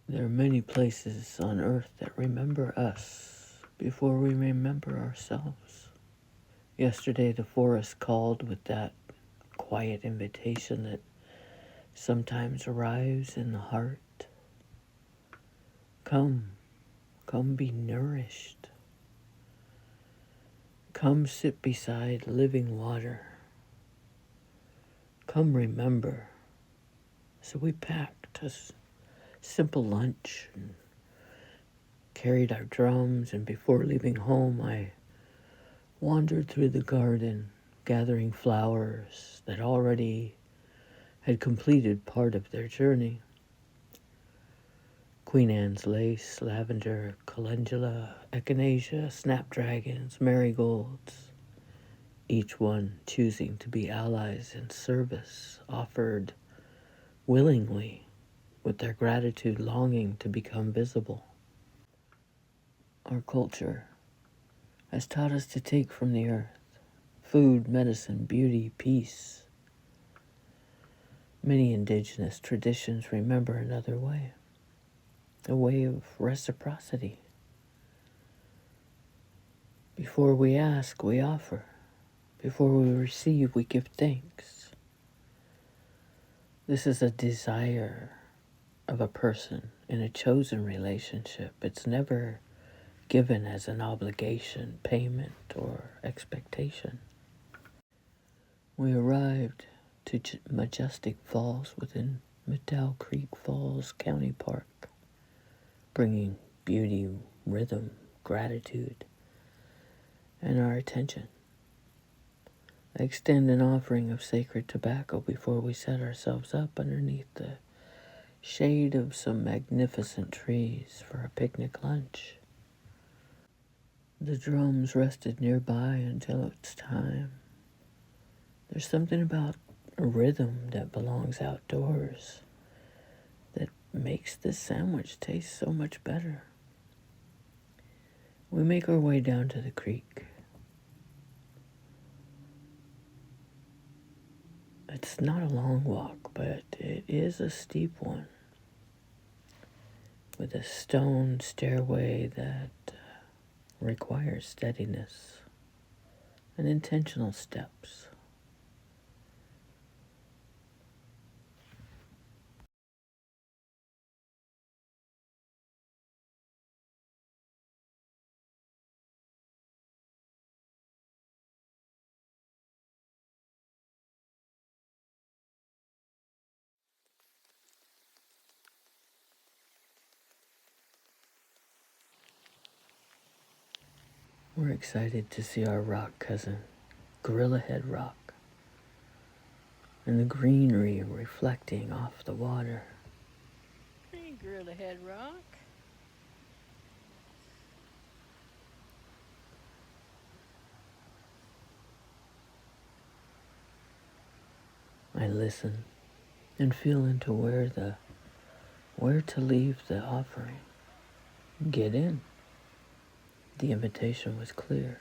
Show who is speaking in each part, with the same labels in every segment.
Speaker 1: There are many places on earth that remember us before we remember ourselves. Yesterday, the forest called with that quiet invitation that sometimes arrives in the heart. Come, come be nourished. Come sit beside living water. Come remember. So we packed a simple lunch and carried our drums, and before leaving home, I wandered through the garden, gathering flowers that already had completed part of their journey. Queen Anne's lace, lavender, calendula, echinacea, snapdragons, marigolds, each one choosing to be allies in service, offered willingly, with their gratitude longing to become visible. Our culture has taught us to take from the earth food, medicine, beauty, peace. Many indigenous traditions remember another way, a way of reciprocity. Before we ask, we offer. Before we receive, we give thanks. This is a desire of a person in a chosen relationship. It's never given as an obligation, payment, or expectation. We arrived to Majestic Falls within Middow Creek Falls County Park, bringing beauty, rhythm, gratitude, and our attention. I extend an offering of sacred tobacco before we set ourselves up underneath the shade of some magnificent trees for a picnic lunch. The drums rested nearby until it's time. There's something about a rhythm that belongs outdoors that makes this sandwich taste so much better. We make our way down to the creek. It's not a long walk, but it is a steep one, with a stone stairway that requires steadiness and intentional steps. We're excited to see our rock cousin, Gorilla Head Rock, and the greenery reflecting off the water.
Speaker 2: Hey, Gorilla Head Rock.
Speaker 1: I listen and feel into where to leave the offering. Get in. The invitation was clear.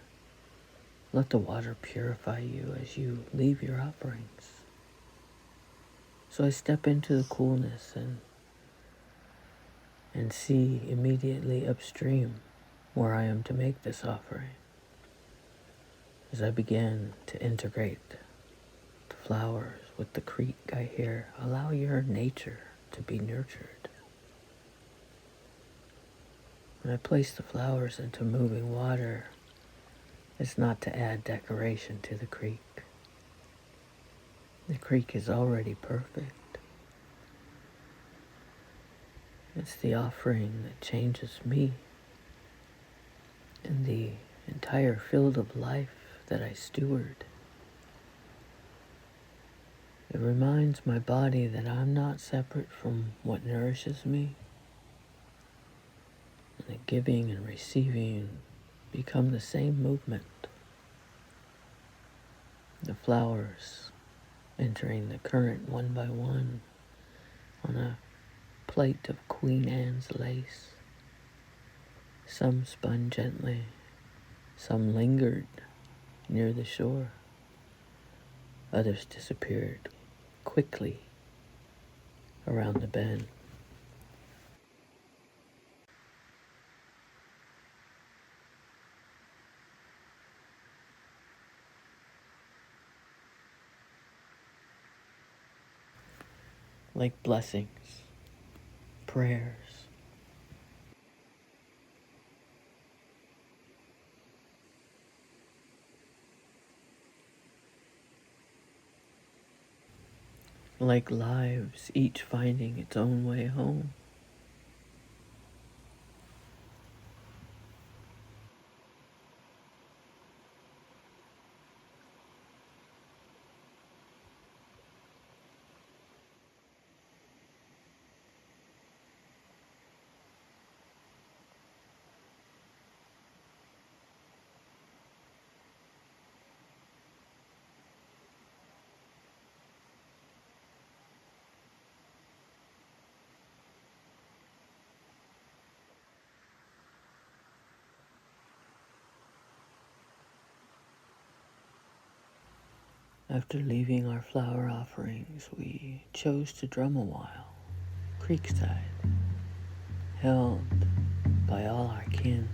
Speaker 1: Let the water purify you as you leave your offerings. So I step into the coolness and see immediately upstream where I am to make this offering. As I begin to integrate the flowers with the creek, I hear, allow your nature to be nurtured. When I place the flowers into moving water, it's not to add decoration to the creek. The creek is already perfect. It's the offering that changes me and the entire field of life that I steward. It reminds my body that I'm not separate from what nourishes me, and that giving and receiving become the same movement. The flowers entering the current one by one on a plate of Queen Anne's lace. Some spun gently, some lingered near the shore. Others disappeared quickly around the bend. like blessings, prayers. Like lives, each finding its own way home. After leaving our flower offerings, we chose to drum a while, creekside, held by all our kin.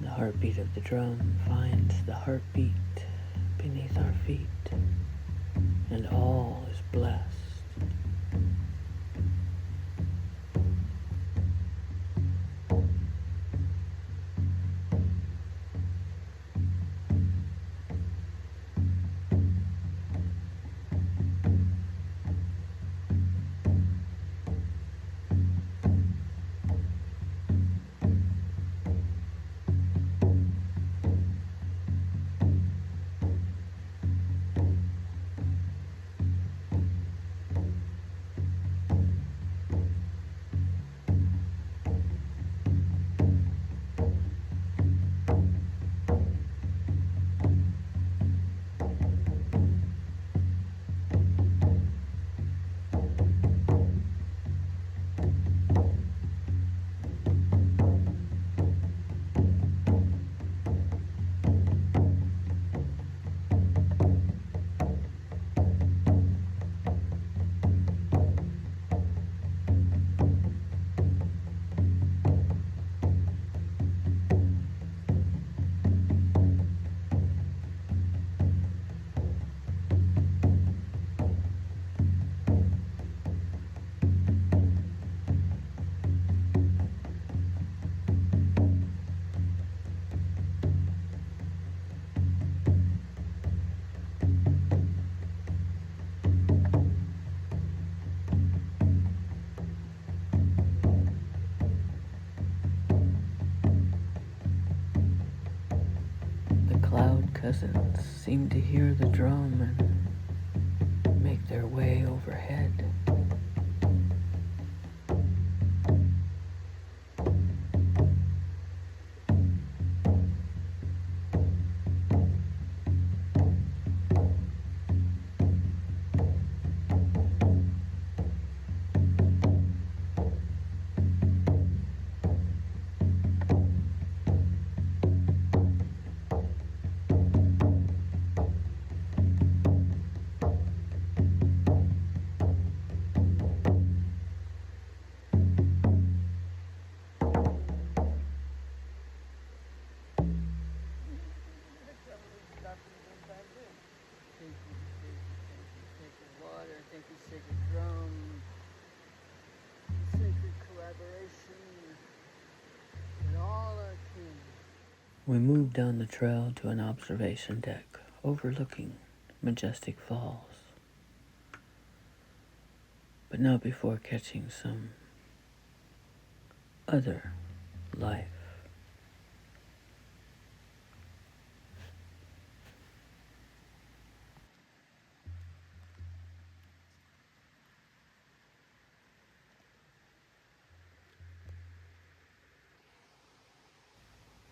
Speaker 1: The heartbeat of the drum finds the heartbeat beneath our feet, and all is blessed. The cloud cousins seem to hear the drum and make their way overhead.
Speaker 2: Sacred water, thank you, sacred drum, sacred collaboration with all our kin.
Speaker 1: We moved down the trail to an observation deck overlooking majestic falls, but not before catching some other life.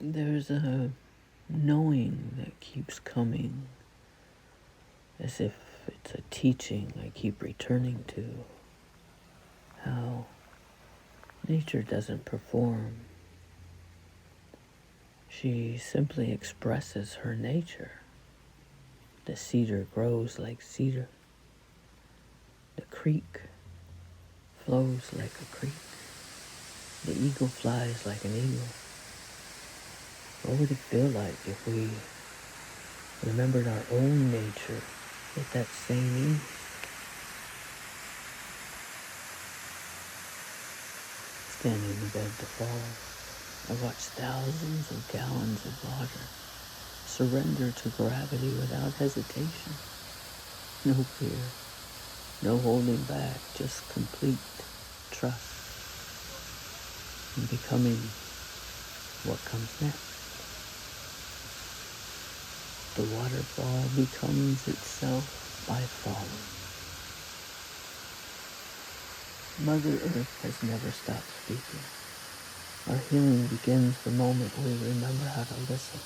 Speaker 1: There's a knowing that keeps coming, as if it's a teaching I keep returning to. How nature doesn't perform. She simply expresses her nature. The cedar grows like cedar. The creek flows like a creek. The eagle flies like an eagle. What would it feel like if we remembered our own nature with that same ease. Standing above the falls, I watch thousands of gallons of water surrender to gravity without hesitation. No fear, no holding back, just complete trust in becoming what comes next. The waterfall becomes itself by falling. Mother Earth has never stopped speaking. Our healing begins the moment we remember how to listen.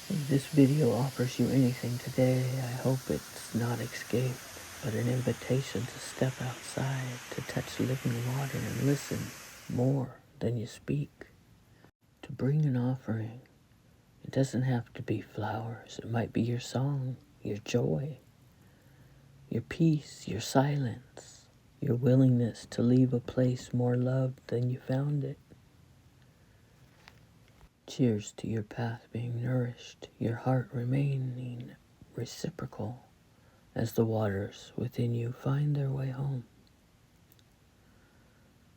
Speaker 1: If this video offers you anything today, I hope it's not escape, but an invitation to step outside, to touch living water and listen more than you speak. To bring an offering. It doesn't have to be flowers. It might be your song, your joy, your peace, your silence, your willingness to leave a place more loved than you found it. Cheers to your path being nourished, your heart remaining reciprocal as the waters within you find their way home.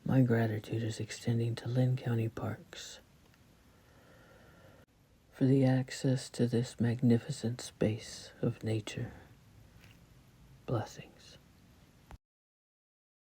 Speaker 1: My gratitude is extending to Lynn County Parks for the access to this magnificent space of nature. Blessings.